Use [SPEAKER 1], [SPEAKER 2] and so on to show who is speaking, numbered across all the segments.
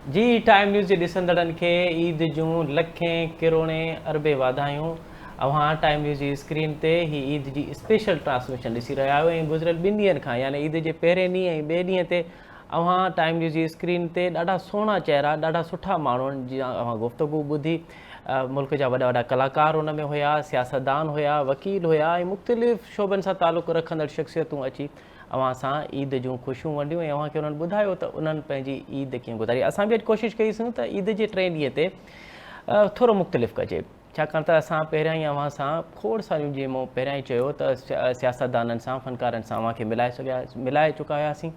[SPEAKER 1] जी time news जे ॾिसंदड़नि खे ईद जूं लखें किरोड़े अरबे वाधायूं। अव्हां टाइम न्यूज़ जी स्क्रीन ते ही ईद जी स्पेशल ट्रांसमिशन ॾिसी रहिया आहियो ऐं गुज़िरियल 2 ॾींहंनि खां यानी ईद जे पहिरें ॾींहुं ऐं ॿिए ॾींहं ते अव्हां टाइम न्यूज़ जी स्क्रीन ते ॾाढा सुहिणा चहिरा, ॾाढा सुठा माण्हुनि जी अव्हां गुफ़्तगू ॿुधी। मुल्क जा वॾा वॾा कलाकार उन में हुया, सियासतदान हुया, वकील हुया ऐं मुख़्तलिफ़ शोबनि सां तालुक़ु रखंदड़ शख़्सियतूं अची अव्हां सां ईद जूं ख़ुशियूं वंडियूं ऐं अव्हांखे उन्हनि ॿुधायो त उन्हनि पंहिंजी ईद कीअं गुज़ारी। असां बि अॼु कोशिशि कईसीं त ईद जे 3 ॾींहं ते थोरो मुख़्तलिफ़ कजे, छाकाणि त असां पहिरियां ई अव्हां सां खोड़ सारियूं जीअं मूं पहिरियां ई चयो त सियासतदाननि सां, फ़नकारनि सां अव्हांखे मिलाए चुका हुआसीं।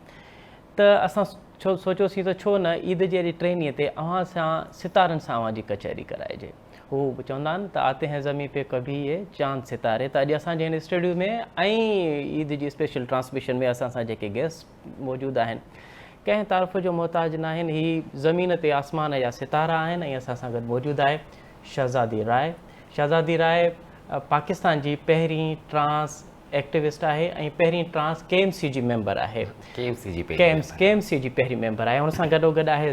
[SPEAKER 1] त असां सोचियोसीं त छो न ईद जे अॼु 3 ॾींहं ते अव्हां सां सितारनि सां अव्हांजी कचहरी कराइजे। हू चवंदा आहिनि त आते हैं ज़मीं पे कभी ये चांद सितारे। त अॼु असांजे हिन स्टूडियो में ऐं ईद जी स्पेशल ट्रांसमिशन में असां सां जेके गेस्ट मौजूदु आहिनि कंहिं तारीफ़ जो मोहताज न आहिनि, ही ज़मीन ते आसमान जा सितारा आहिनि ऐं असां सां गॾु मौजूदु आहे शहज़ादी राय। शहज़ादी राय पाकिस्तान जी पहिरीं ट्रांस एक्टिविस्ट आहे ऐं पहिरीं ट्रांस KMC जी मेंबर आहे। KMC जी पहिरीं मेंबर आहे। हुन सां गॾोगॾु आहे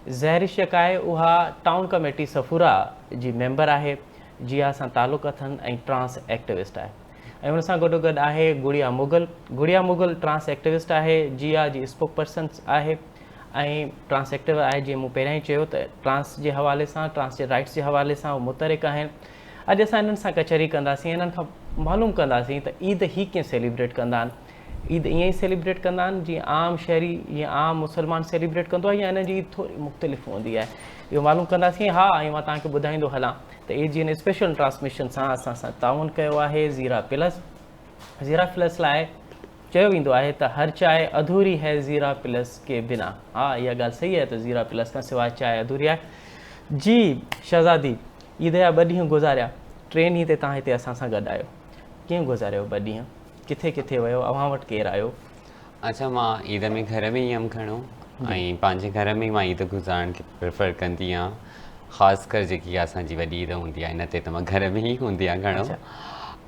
[SPEAKER 1] ज़हरिश जेका आहे उहा टाउन कमेटी सफ़ूरा जी मेंबर आहे, जिया सां तालुक़ु अथनि ऐं ट्रांस एक्टिविस्ट आहे। ऐं हुन सां गॾोगॾु आहे गुड़िया मुग़ल ट्रांस एक्टिविस्ट आहे, जिया जी स्पोक पर्सन आहे ऐं ट्रांस एक्टिव आहे। जीअं मूं पहिरियां ई चयो त ट्रांस जे हवाले सां, ट्रांस जे राइट्स जे हवाले सां उहे मुतरिक़ आहिनि। अॼु असां इन्हनि सां कचहरी कंदासीं, इन्हनि खां मालूम कंदासीं त ईद ही कीअं सेलिब्रेट कंदा आहिनि। ईद ईअं ई सेलिब्रेट कंदा आहिनि जीअं आम शहरी, जीअं आम मुसलमान सेलिब्रेट कंदो आहे या हिन जी थोरी मुख़्तलिफ़ हूंदी आहे, इहो मालूम कंदासीं। हा, ऐं मां तव्हांखे ॿुधाईंदो हलां त ईद जी हिन स्पेशल ट्रांसमिशन सां असां सां ताउन कयो आहे ज़ीरा प्लस लाइ। चयो वेंदो आहे त हर चाय अधूरी है ज़ीरा प्लस के बिना। हा, इहा ॻाल्हि सही आहे त ज़ीरा प्लस खां सवाइ चांहि अधूरी आहे। जी शहज़ादी, ईद जा 2 ॾींहं गुज़ारिया, 3 ॾींहं ते तव्हां हिते असां सां गॾु आहियो, कीअं गुज़ारियो 2 ॾींहं, किथे किथे वियो, अव्हां वटि केरु आयो?
[SPEAKER 2] अच्छा, मां ईद में घर में ई हुअमि खणो ऐं पंहिंजे घर में मां ईद गुज़ारण खे प्रिफर कंदी आहियां। ख़ासि कर जेकी असांजी वॾी ईद हूंदी आहे, इन ते त मां घर में ई हूंदी आहियां घणो।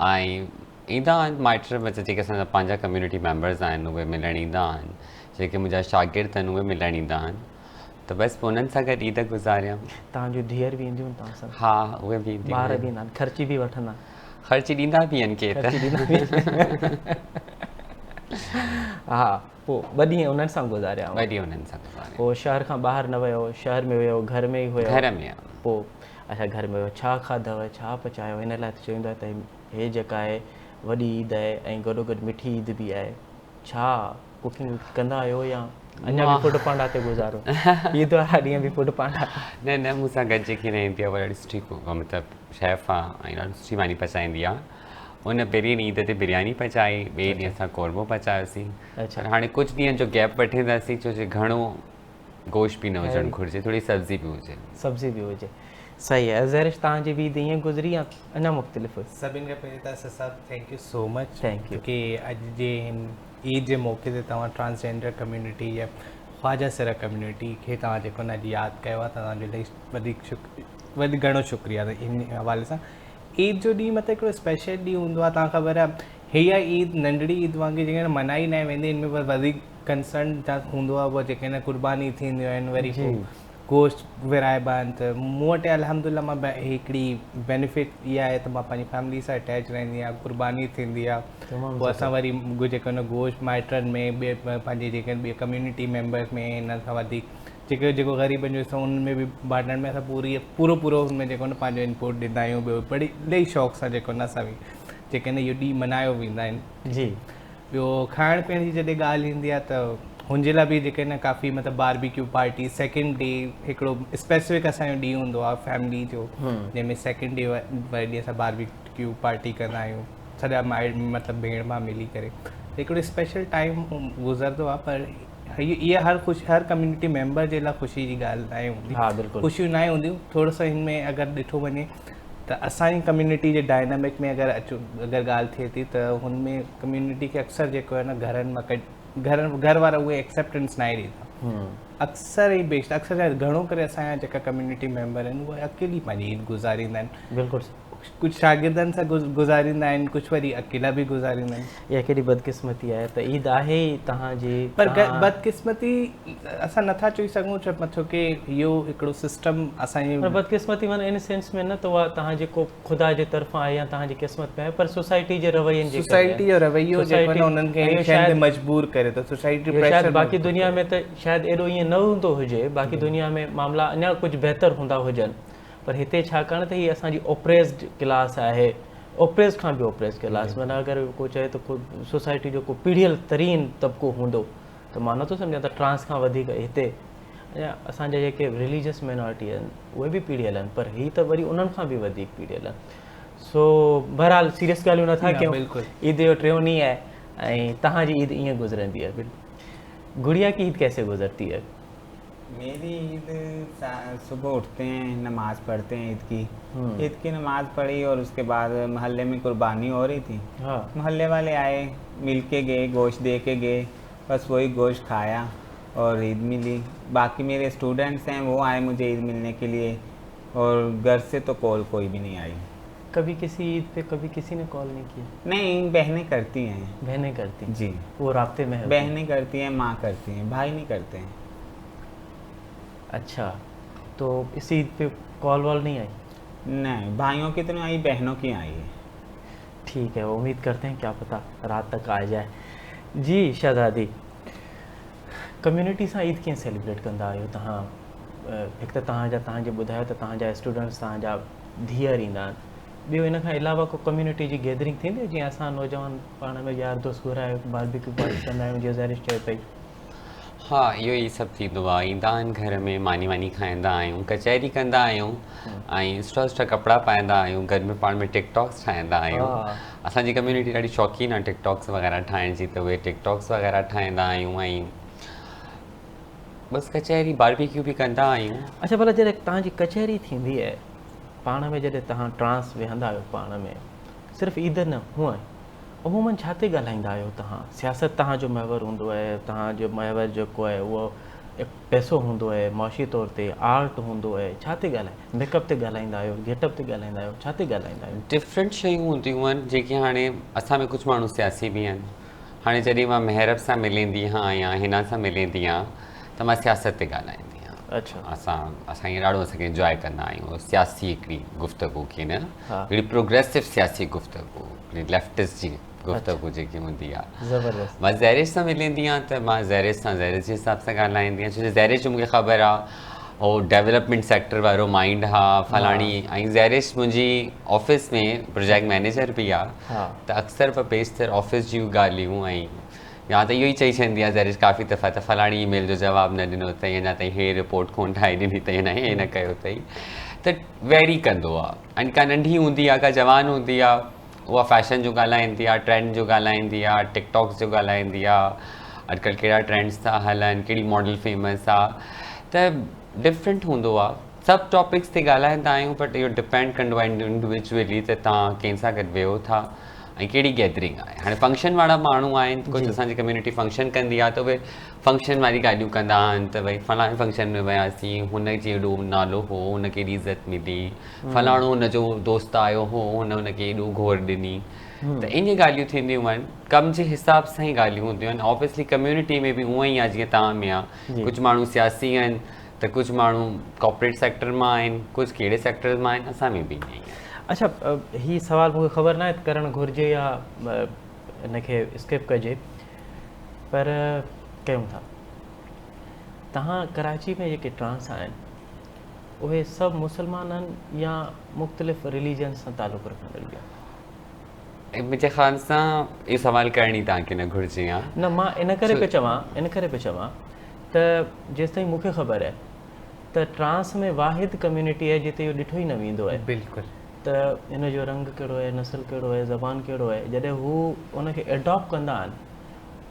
[SPEAKER 2] ऐं ईंदा आहिनि माइट, मतिलबु जेके असांजा पंहिंजा कम्यूनिटी मेंबर्स आहिनि उहे मिलणु ईंदा आहिनि, जेके मुंहिंजा शागिर्द आहिनि उहे मिलणु ईंदा आहिनि। त बसि पोइ उन्हनि सां गॾु ईद गुज़ारिया।
[SPEAKER 1] तव्हांजूं धीअर बि ईंदियूं तव्हां सां?
[SPEAKER 2] हा, उहे बि ईंदियूं।
[SPEAKER 1] ॿार बि ईंदा आहिनि, ख़र्ची बि वठंदा?
[SPEAKER 2] ख़र्ची ॾींदा बि आहिनि के त।
[SPEAKER 1] हा, पोइ 2 ॾींहं उन्हनि सां गुज़ारिया?
[SPEAKER 2] 2 ॾींहं उन्हनि सां गुज़ारिया।
[SPEAKER 1] पोइ शहर खां ॿाहिरि न वियो, शहर में वियो, घर में ई हुयो?
[SPEAKER 2] घर में।
[SPEAKER 1] पोइ अच्छा, घर में वियो, छा खाधव, छा पचायो? हिन लाइ त चवंदो आहे त हे जेका आहे वॾी ईद आहे ऐं गॾोगॾु मिठी ईद बि आहे। छा कुकिंग कंदा आहियो या अञा बि फुड पांडा ते गुज़ारो? ईद वारा ॾींहं बि फुड पांडा?
[SPEAKER 2] न, मूंसां गॾु जेकी रहंदी आहे उहा ॾाढी सुठी मतिलबु शेफ़ आहे ऐं ॾाढी सुठी मानी पचाईंदी आहे। उन पहिरीं ॾींहं ईद ते बिरयानी पचाई, ॿिए ॾींहं असां कोरमो पचायोसीं। अच्छा, हाणे कुझु ॾींहंनि जो गैप वठंदासीं छो जे घणो गोश्त बि न हुजणु घुरिजे, थोरी सब्ज़ी बि हुजे। सही आहे। ज़हरिश, तव्हांजी बि ईद ईअं गुज़री या अञा मुख़्तलिफ़?
[SPEAKER 3] सभिनि खां पहिरीं त असां सभु thank you so much.
[SPEAKER 1] Thank U
[SPEAKER 3] की अॼु जे हिन ईद जे मौक़े ते तव्हां ट्रांसजेंडर कम्यूनिटी या ख्वाजा सिरा कम्यूनिटी खे तव्हां जेको न यादि कयो आहे, तव्हांजे लाइ वधीक घणो शुक्रिया। त इन हवाले सां ईद जो ॾींहुं मतिलबु हिकिड़ो स्पेशल ॾींहुं हूंदो आहे। तव्हां ख़बर आहे, हीअ ईद नंढड़ी ईद वांगुरु जेके मनाई न वेंदी, हिन में वधीक कंसर्न छा हूंदो आहे, उहा जेके न कुर्बानी थींदियूं आहिनि, वरी गोश्त विराइबा आहिनि। त मूं वटि अल्हम्दुलिल्लाह मां हिकिड़ी बेनिफिट इहा आहे त मां पंहिंजी फैमिली सां अटैच रहंदी आहियां, कुर्बानी थींदी आहे। पोइ असां वरी जेको न गोश्त माइटनि में, ॿिए पंहिंजे जेके ॿिए कम्यूनिटी मेंबर्स में, हिन खां वधीक जेको ग़रीबनि जो हिसो उन में बि बाटण में असां पूरो हुन में जेको न पंहिंजो इनपुट ॾींदा आहियूं। ॿियो बड़ी इलाही शौक़ु सां जेको न असां बि जेके न इहो ॾींहुं मल्हायो वेंदा आहिनि।
[SPEAKER 1] जी,
[SPEAKER 3] ॿियो खाइण पीअण जी जॾहिं ॻाल्हि ईंदी आहे त हुनजे लाइ बि जेके न काफ़ी मतिलबु बारबेक्यू पार्टी, सेकेंड डे हिकिड़ो स्पेसिफिक असांजो ॾींहुं हूंदो आहे फैमिली जो, जंहिंमें सेकेंड डे वरी ॾींहुं असां बारबेक्यू पार्टी कंदा आहियूं, सॼा मतिलबु भेण भाउ मिली करे। हिकिड़ो स्पेशल टाइम गुज़रंदो आहे, पर इहा हर कम्यूनिटी मेंबर जे लाइ ख़ुशी जी ॻाल्हि न आहे हूंदी।
[SPEAKER 1] हा, बिल्कुलु
[SPEAKER 3] ख़ुशियूं न हूंदियूं। थोरो सो हिन में अगरि ॾिठो वञे त असांजी कम्यूनिटी जे डायनामिक में अगरि ॻाल्हि थिए थी त हुन में कम्यूनिटी खे अक्सर जेको आहे न घरनि मां घर वारा उहे एक्सेप्टेंस न आहे ॾींदा। अक्सर ई अक्सर घणो करे असांजा जेका कम्यूनिटी मेंबर आहिनि उहे अकेली पंहिंजी ईद गुज़ारींदा आहिनि।
[SPEAKER 1] बिल्कुलु।
[SPEAKER 3] कुछ शागिर्दनि सां गुज़ारींदा आहिनि, कुछ वरी अकेला बि गुज़ारींदा आहिनि।
[SPEAKER 1] इहा केॾी बदकिस्मती आहे त ईद आहे ई तव्हांजी,
[SPEAKER 3] पर बदकिस्मती असां नथा चई सघूं छो की इहो हिकिड़ो सिस्टम असांजे
[SPEAKER 1] पर बदकिस्मती माना इन सेंस में न त उहा तव्हां जेको ख़ुदा जे तरफ़ां आहे या तव्हांजी क़िस्मत में आहे, पर सोसाइटी जे रवैयनि जे
[SPEAKER 3] सोसाइटी जो रवैयो जेको न उन्हनि खे इन शयुनि ते मजबूर करे थो। सोसाइटी प्रेशर
[SPEAKER 1] बाक़ी दुनिया में त शायदि एॾो ईअं न हूंदो हुजे, बाक़ी दुनिया में मामला अञा कुझु बहितर हूंदा हुजनि, पर हिते छाकाणि त हीअ असांजी ओप्रेस्ड क्लास आहे, ओप्रेस खां बि ओप्रेस क्लास, माना अगरि को चए त को सोसाइटी जो को पीढ़ियल तरीन तबिको हूंदो त मां नथो सम्झां त ट्रांस खां वधीक हिते अञा असांजा जेके रिलीजियस माइनॉरिटी आहिनि उहे बि पीढ़ियल आहिनि, पर हीअ त वरी उन्हनि खां बि वधीक पीढ़ियल आहिनि। सो बहरहाल सीरियस ॻाल्हियूं नथा कयूं, ईद जो टियों ॾींहुं आहे ऐं तव्हांजी ईद ईअं गुज़रंदी आहे। गुड़िया की ईद कैसे गुजरती है?
[SPEAKER 4] मेरी ईद सुबह उठते हैं, नमाज़ पढ़ते हैं ईद की नमाज़ पढ़ी और उसके बाद मोहल्ले में कुर्बानी हो रही थी।
[SPEAKER 1] हाँ।
[SPEAKER 4] मोहल्ले वाले आए, मिल के गए, गोश्त दे के गए, बस वही गोश्त खाया और ईद मिली। बाकी मेरे स्टूडेंट्स हैं वो आए मुझे ईद मिलने के लिए, और घर से तो कॉल कोई भी नहीं आई।
[SPEAKER 1] कभी किसी ईद पे कभी किसी ने कॉल नहीं किया?
[SPEAKER 4] नहीं, बहनें करती हैं।
[SPEAKER 1] बहनें करती हैं?
[SPEAKER 4] जी,
[SPEAKER 1] वो राब्ते में है?
[SPEAKER 4] बहनें करती हैं, माँ करती हैं, भाई नहीं करते हैं।
[SPEAKER 1] अच्छा, तो इस ईद पे कॉल वॉल नहीं आई?
[SPEAKER 4] नहीं, भाइयों की तो नहीं आई, बहनों की आई है।
[SPEAKER 1] ठीक है, उम्मीद करते हैं क्या पता रात तक आ जाए। जी शहज़ादी, कम्युनिटी सां ईद कीअं सेलिब्रेट कंदा आहियो तव्हां? हिकु त तव्हांजे ॿुधायो त तव्हांजा स्टूडेंट्स तव्हांजा धीअर ईंदा आहिनि, ॿियो इन खां अलावा को कम्युनिटी जी गैदरिंग थींदी जीअं असां नौजवान पाण में यार दोस्त घुराए बारबेक्यू पार्टी कंदा आहियूं जीअं ज़ारिश चए पई?
[SPEAKER 2] हाँ, इहो ई सभु थींदो आहे। ईंदा आहिनि घर में, मानी वानी खाईंदा आहियूं, कचहरी कंदा आहियूं ऐं सुठा सुठा कपिड़ा पाईंदा आहियूं, घर में पाण में टिकटॉक्स ठाहींदा आहियूं। असांजी कम्युनिटी ॾाढी शौक़ीन आहे टिकटॉक्स वग़ैरह ठाहिण जी, त उहे टिकटॉक्स वग़ैरह ठाहींदा आहियूं ऐं बसि कचहरी बारबेक्यू बि कंदा आहियूं।
[SPEAKER 1] अच्छा, भला जॾहिं तव्हांजी कचहरी थींदी आहे पाण में, जॾहिं तव्हां ट्रांस वेहंदा आहियो पाण में, सिर्फ़ु ईद न हूअं अमूमन छा ते ॻाल्हाईंदा आहियो तव्हां? सियासत तव्हांजो महवर हूंदो आहे, तव्हांजो महवर जेको आहे उहो पैसो हूंदो आहे, मुआशी तौर ते आर्ट हूंदो आहे, छा ते मेकअप ते ॻाल्हाईंदा आहियो, गेटअप ते ॻाल्हाईंदा आहियो, छा ते ॻाल्हाईंदा आहियो?
[SPEAKER 2] डिफरेंट शयूं हूंदियूं आहिनि जेके हाणे असां में कुझु माण्हू सियासी बि आहिनि। हाणे जॾहिं मां महरब सां मिलंदी आहियां या हिना सां मिलंदी आहियां त मां सियासत ते ॻाल्हाईंदी आहियां।
[SPEAKER 1] अच्छा,
[SPEAKER 2] असां ईअं ॾाढो असांखे इंजॉय कंदा आहियूं सियासी हिकिड़ी गुफ़्तगू खे, न
[SPEAKER 1] हा,
[SPEAKER 2] हिकिड़ी प्रोग्रेसिव सियासी गुफ़्तगू, हिकिड़ी लेफ्टिस्ट जी गुफ़्तगू जेकी हूंदी आहे।
[SPEAKER 1] ज़बरदस्त।
[SPEAKER 2] मां ज़ैरिश सां मिलंदी आहियां त मां ज़ैरिश जे हिसाब सां ॻाल्हाईंदी आहियां, छो जो ज़ैरिश जो मूंखे ख़बर आहे उहो डेवलपमेंट सेक्टर वारो माइंड आहे फलाणी, ऐं ज़ैरिश मुंहिंजी ऑफिस में प्रोजेक्ट मैनेजर बि आहे, त अक्सर ब बेशितर ऑफिस जूं ॻाल्हियूं ऐं या त इहो ई चई छॾींदी आहे ज़ैरिश काफ़ी दफ़ा त फलाणी ईमेल जो जवाबु न ॾिनो अथई, अञा ताईं हे रिपोर्ट कोन ठाहे ॾिनी अथई, अञा हे न कयो अथई, त वेरी कंदो आहे। ऐं का नंढी हूंदी आहे, का जवान हूंदी आहे, उहा फैशन जो ॻाल्हाईंदी आहे, ट्रेंड जो ॻाल्हाईंदी आहे, टिकटॉक्स जो ॻाल्हाईंदी आहे, अॼुकल्ह कहिड़ा ट्रेंड्स था हलनि, कहिड़ी मॉडल फेमस आहे, त डिफरेंट हूंदो आहे। सभु टॉपिक्स ते ॻाल्हाईंदा आहियूं, बट इहो डिपेंड कंदो आहे इंडिविजुअली त तव्हां कंहिंसां गॾु वेहो था ऐं कहिड़ी गैदरिंग आहे। हाणे फंक्शन वारा माण्हू आहिनि, कुझु असांजी कम्युनिटी फंक्शन कंदी आहे त उहे फंक्शन वारी ॻाल्हियूं कंदा आहिनि, त भई फलाणे फंक्शन में वियासीं, हुनजे एॾो नालो हो, हुनखे एॾी इज़त मिली, फलाणो हुनजो दोस्त आयो हो, हुनखे एॾो घोर ॾिनी, त इन ॻाल्हियूं थींदियूं आहिनि। कम जे हिसाब सां ई ॻाल्हियूं हूंदियूं आहिनि। ऑब्वियसली कम्युनिटी में बि उअं ई आहे जीअं तव्हां में आहे, कुझु माण्हू सियासी आहिनि त कुझु माण्हू कॉर्पोरेट सेक्टर मां आहिनि, कुझु कहिड़े सेक्टर मां आहिनि, असां में बि ईअं ई आहे।
[SPEAKER 1] अच्छा, हीअ सवाल मूंखे ख़बर न आहे करणु घुरिजे या इनखे स्किप कजे, पर कयूं था। तव्हां कराची में जेके ट्रांस आहिनि उहे सभु मुस्लमान आहिनि या मुख़्तलिफ़ रिलीजन सां तालुक़ु रखंदड़ आहिनि?
[SPEAKER 2] मुंहिंजे ख़्याल सां इहो सवाल करणी तव्हांखे न घुरिजे आहे।
[SPEAKER 1] न, मां इन करे पियो चवां त जेसिताईं मूंखे ख़बर आहे त ट्रांस में वाहिद कम्युनिटी आहे जिते इहो ॾिठो ई न वेंदो आहे
[SPEAKER 3] बिल्कुलु,
[SPEAKER 1] त इन जो रंग कहिड़ो आहे, नस्ल कहिड़ो आहे, ज़बान कहिड़ो आहे, जॾहिं हू उनखे एडॉप्ट कंदा आहिनि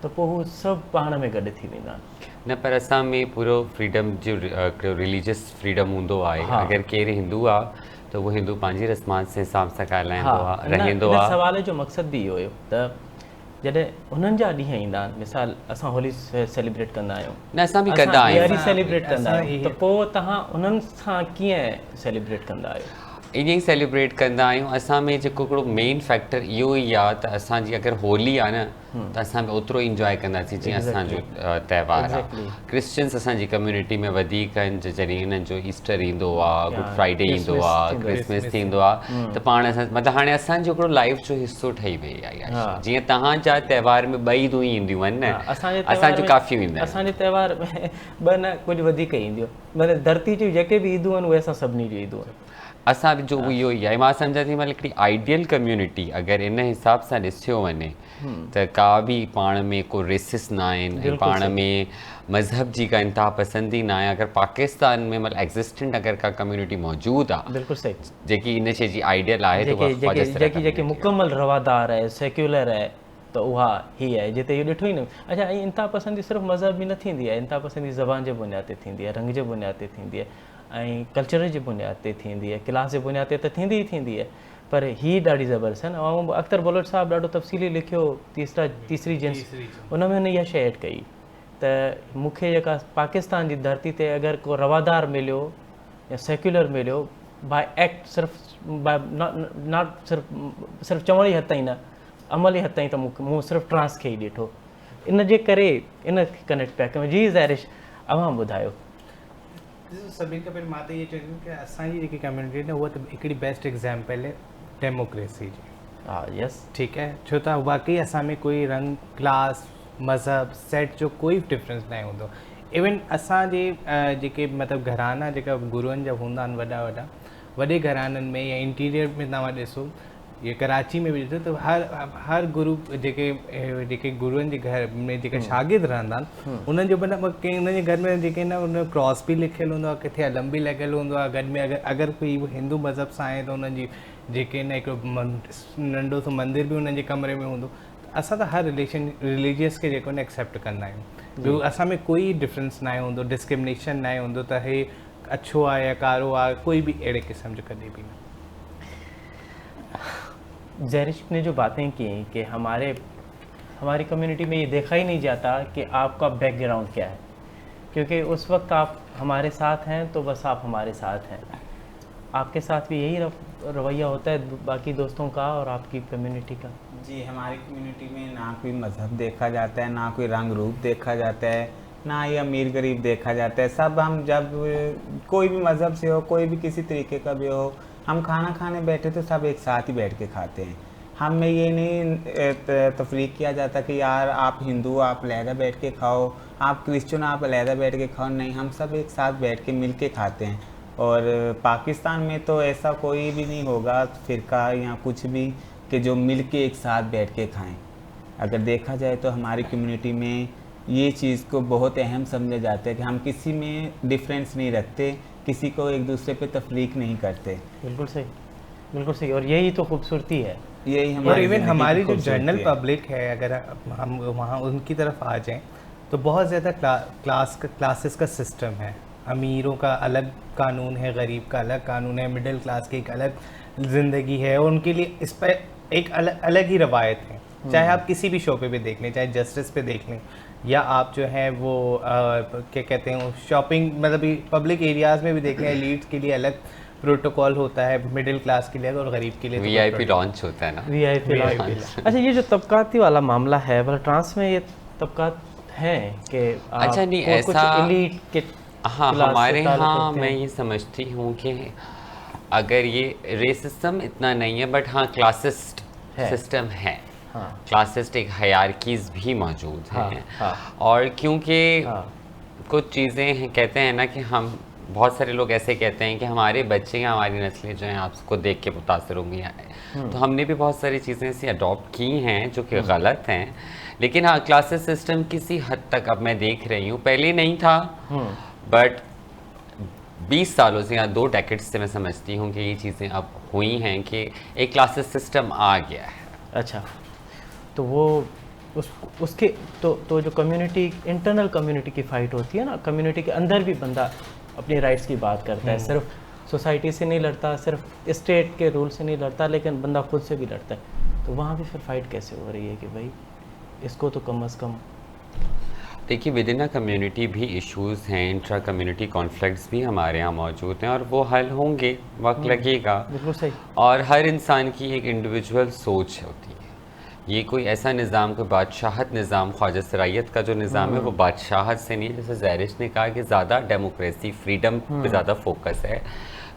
[SPEAKER 1] त पोइ हू सभु पाण में गॾु थी वेंदा आहिनि।
[SPEAKER 2] न, पर असां में पूरो फ्रीडम जो हिकिड़ो रिलीजियस फ्रीडम हूंदो आहे। अगरि केरु हिंदू आहे त उहो हिंदू पंहिंजी रस्मात जे हिसाब सां ॻाल्हाईंदो आहे, रहंदो आहे।
[SPEAKER 1] सवाल जो मक़सदु बि इहो हुयो त जॾहिं उन्हनि जा ॾींहं ईंदा आहिनि, मिसाल असां होली सेलिब्रेट कंदा आहियूं,
[SPEAKER 2] न असां बि कंदा आहियूं,
[SPEAKER 1] सेलिब्रेट कंदा आहियूं, त पोइ तव्हां उन्हनि सां कीअं सेलिब्रेट कंदा आहियो?
[SPEAKER 2] ईअं सेलिब्रेट कंदा आहियूं। असां में जेको हिकिड़ो मेन फैक्टर इहो ई आहे त असांजी अगरि होली आहे न त असां बि ओतिरो इंजॉय कंदासीं जीअं असांजो त्योहार आहे। क्रिश्चियंस असांजी कम्युनिटी में वधीक आहिनि, जॾहिं हिननि जो ईस्टर ईंदो आहे, गुड फ्राइडे ईंदो आहे, क्रिसमस थींदो आहे, त पाण असां मतिलबु हाणे असांजो हिकिड़ो लाइफ जो हिसो ठही वई आहे। जीअं तव्हांजा त्योहार में ॿई दूं ईंदियूं आहिनि न, असांजो काफ़ी ईंदा आहिनि।
[SPEAKER 1] असांजे त्योहार में ॿ न कुझु वधीक ईंदियूं, मतिलबु धरती जूं जेके बि ईदूं आहिनि उहे असां सभिनी जूं ईदूं आहिनि।
[SPEAKER 2] असां जो इहो ई आहे, मां सम्झां थी मतिलबु हिकिड़ी आइडियल कम्युनिटी अगरि इन हिसाब सां ॾिसियो वञे त का बि पाण में को रेसिस न आहिनि, पाण में मज़हब जी का इंतिहा पसंदी न आहे। अगरि पाकिस्तान में मतिलबु एग्ज़िस्टेंट अगरि का कम्युनिटी मौजूदु आहे,
[SPEAKER 1] बिल्कुलु सही,
[SPEAKER 2] जेकी इन शइ जी आइडियल आहे,
[SPEAKER 1] जेकी मुकमल रवादार आहे, सेक्युलर आहे, त उहा ही आहे जिते इहो ॾिठो ई न। अच्छा, ऐं इंतिहा पसंदी सिर्फ़ु मज़हब बि न थींदी आहे, इंतिहा पसंदी ज़बान जे बुनियाद ते थींदी आहे, रंग जे बुनियाद ते थींदी आहे, ऐं कल्चर जे बुनियाद ते थींदी आहे, क्लास जे बुनियाद ते त थींदी ई थींदी आहे। पर ही ॾाढी ज़बरदस्त आहे। ऐं अख्तर बुलट साहिबु ॾाढो तफ़सीली लिखियो तीसरी जिन्स, उन में हुन इहा शइ ऐड कई त मूंखे जेका पाकिस्तान जी धरती ते अगरि को रवादार मिलियो या सेक्युलर मिलियो बाय एक्ट, सिर्फ़ु बाय नॉट सिर्फ़ु चवण ई हद ताईं न, अमली हद ताईं, त मूं सिर्फ़ु ट्रांस खे ई ॾिठो। इन जे करे इन खे कनेक्ट पिया कयूं। जी ज़ाहिरिश, अवां ॿुधायो।
[SPEAKER 3] सभिनि खां पहिरीं मां त इहो चवंदुमि की असांजी जेकी कम्युनिटी न उहा त हिकिड़ी बेस्ट एग्ज़ाम्पल आहे डेमोक्रेसी जी।
[SPEAKER 1] हा, यस,
[SPEAKER 3] ठीकु आहे, छो त वाकई असां में कोई रंग, क्लास, मज़हब, सेट जो कोई डिफरेंस न हूंदो। इवन असांजे जेके मतिलबु घराना जेका गुरुअनि जा हूंदा आहिनि, वॾे घराननि में या इंटीरियर में तव्हां ॾिसो, ये कराची में भी ॾिठो त हर गुरु जेके गुरुअनि जे घर में जेके शागिर्द रहंदा आहिनि, उन्हनि जो मतिलबु कंहिं उन्हनि जे घर में जेके न उन क्रॉस बि लिखियलु हूंदो आहे, किथे अलम बि लॻियलु हूंदो आहे। गॾ में अगरि कोई हिंदू मज़हब सां आहे त उन्हनि जी जेके न हिकिड़ो नंढो सो मंदर बि उन्हनि जे कमरे में हूंदो। असां त हर रिलीजियस खे जेको न एक्सेप्ट कंदा आहियूं, जो असां में कोई डिफरेंस न हूंदो, डिस्क्रिमिनेशन न हूंदो त हे अच्छो आहे या कारो आहे, कोई बि अहिड़े क़िस्म जो कॾहिं बि न।
[SPEAKER 1] ज़हरिश ने जो बातें की कि हमारी कम्युनिटी में ये देखा ही नहीं जाता कि आपका बैकग्राउंड क्या है, क्योंकि उस वक्त आप हमारे साथ हैं तो बस आप हमारे साथ हैं। आपके साथ भी यही रवैया होता है बाकी दोस्तों का और आपकी कम्युनिटी का?
[SPEAKER 4] जी, हमारी कम्युनिटी में ना कोई मज़हब देखा जाता है, ना कोई रंग रूप देखा जाता है, ना ही अमीर गरीब देखा जाता है। सब हम जब कोई भी मज़हब से हो, कोई भी किसी तरीके का भी हो, हम खाना खाने बैठे तो सब एक साथ ही बैठ के खाते हैं। हम में ये नहीं तफरीक किया जाता कि यार आप हिंदू आप अलहदा बैठ के खाओ, आप क्रिश्चियन आप अलहदा बैठ के खाओ, नहीं, हम सब एक साथ बैठ के मिल के खाते हैं। और पाकिस्तान में तो ऐसा कोई भी नहीं होगा फ़िरका या कुछ भी कि जो मिल के एक साथ बैठ के खाएं। अगर देखा जाए तो हमारी कम्युनिटी में ये चीज़ को बहुत अहम समझा जाता है कि हम किसी में डिफरेंस नहीं रखते, किसी को एक दूसरे पे तफरीक नहीं करते।
[SPEAKER 1] बिल्कुल सही, बिल्कुल सही, और यही तो खूबसूरती है।
[SPEAKER 4] यही
[SPEAKER 3] और इवन हमारी जो जनरल पब्लिक है, अगर हम वहाँ उनकी तरफ आ जाएं तो बहुत ज़्यादा क्लासेस का सिस्टम है। अमीरों का अलग कानून है, गरीब का अलग कानून है, मिडिल क्लास की एक अलग ज़िंदगी है, और उनके लिए इस पर एक अलग ही रवायत है। चाहे आप किसी भी शो पे भी देख लें, चाहे जस्टिस पे देख लें, या आप जो है वो क्या कहते हैं शॉपिंग मतलब पब्लिक एरियाज़ में भी देख लें, एलीट्स के लिए अलग प्रोटोकॉल होता है, मिडिल क्लास के लिए और गरीब के लिए
[SPEAKER 2] VIP लॉन्च होता है ना,
[SPEAKER 1] VIP लॉन्च। अच्छा, ये जो तबकाती वाला मामला है, मतलब ट्रांस में ये तबकात हैं कि
[SPEAKER 2] अच्छा नहीं ऐसा
[SPEAKER 1] एलीट के,
[SPEAKER 2] हाँ, हमारे यहाँ मैं ये समझती हूँ कि अगर ये रेसिज्म इतना नहीं है, बट हाँ क्लासिस्ट सिस्टम है, हाँ, क्लासिस्ट एक हायरार्कीज़ भी मौजूद हैं, हाँ, और क्योंकि कुछ चीज़ें हैं, कहते हैं ना कि हम बहुत सारे लोग ऐसे कहते हैं कि हमारे बच्चे या हमारी नस्लें जो हैं आपको देख के मुतासर होंगी, तो हमने भी बहुत सारी चीज़ें ऐसी अडॉप्ट की हैं जो कि गलत हैं। लेकिन हाँ, क्लासेस सिस्टम किसी हद तक अब मैं देख रही हूँ, पहले नहीं था, बट 20 सालों से या 2 डेकेड्स से मैं समझती हूँ कि ये चीज़ें अब हुई हैं कि एक क्लासेस सिस्टम आ गया है।
[SPEAKER 1] अच्छा, तो वो उसके तो जो कम्युनिटी, इंटरनल कम्युनिटी की फ़ाइट होती है ना, कम्युनिटी के अंदर भी बंदा अपनी राइट्स की बात करता है, सिर्फ सोसाइटी से नहीं लड़ता, सिर्फ स्टेट के रूल से नहीं लड़ता, लेकिन बंदा खुद से भी लड़ता है। तो वहाँ भी फिर फाइट कैसे हो रही है कि भाई इसको तो कम अज़ कम
[SPEAKER 2] देखिए विद इन अ कम्युनिटी भी इश्यूज हैं, इंट्रा कम्युनिटी कॉन्फ्लिक्ट्स भी हमारे यहाँ मौजूद हैं और वो हल होंगे, वक्त लगेगा।
[SPEAKER 1] बिल्कुल सही।
[SPEAKER 2] और हर इंसान की एक इंडिविजुअल सोच होती है। ये कोई ऐसा निज़ाम, कोई बादशाहत निज़ाम, ख्वाजा सरायत का जो निज़ाम है वो बादशाहत से नहीं, जैसे ज़ैरिश ने कहा कि ज़्यादा डेमोक्रेसी फ्रीडम पे ज़्यादा फोकस है।